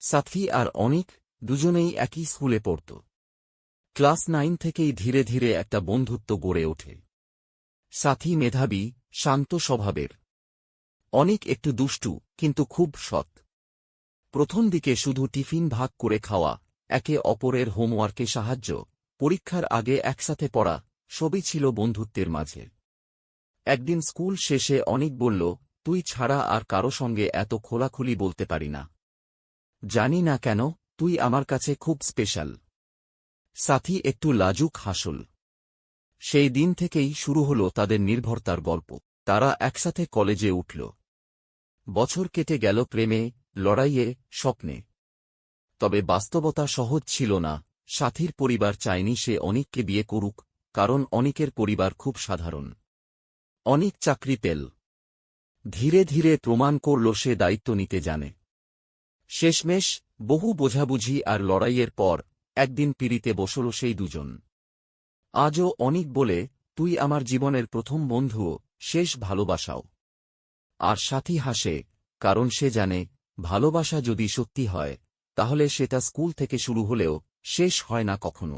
সাথী আর অনিক দুজনেই একই স্কুলে পড়ত। ক্লাস 9 থেকেই ধীরে ধীরে একটা বন্ধুত্ব গড়ে ওঠে। সাথী মেধাবী, শান্ত স্বভাবের। অনিক একটু দুষ্টু, কিন্তু খুব সৎ। প্রথম দিকে শুধু টিফিন ভাগ করে খাওয়া, একে অপরের হোমওয়ার্কে সাহায্য, পরীক্ষার আগে একসাথে পড়া, সবই ছিল বন্ধুত্বের মাঝে। একদিন স্কুল শেষে অনিক বলল, তুই ছাড়া আর কারো সঙ্গে এত খোলাখুলি বলতে পারি না। জানি না কেন, তুই আমার কাছে খুব স্পেশাল। সাথী একটু লাজুক হাসল। সেই দিন থেকেই শুরু হল তাদের নির্ভরতার গল্প। তারা একসাথে কলেজে উঠল। বছর কেটে গেল প্রেমে, লড়াইয়ে, স্বপ্নে। তবে বাস্তবতা সহজ ছিল না। সাথীর পরিবার চায়নি সে অনিককে বিয়ে করুক, কারণ অনিকের পরিবার খুব সাধারণ। অনিক চাকরি পেল। ধীরে ধীরে প্রমাণ করল সে দায়িত্ব নিতে জানে। শেষমেশ বহু বোঝাবুঝি আর লড়াইয়ের পর একদিন পিঁড়িতে বসল সেই দুজন। আজও অনিক বলে, তুই আমার জীবনের প্রথম বন্ধুও, শেষ ভালোবাসাও। আর সাথী হাসে, কারণ সে জানে, ভালোবাসা যদি সত্যি হয়, তাহলে সেটা স্কুল থেকে শুরু হলেও শেষ হয় না কখনো।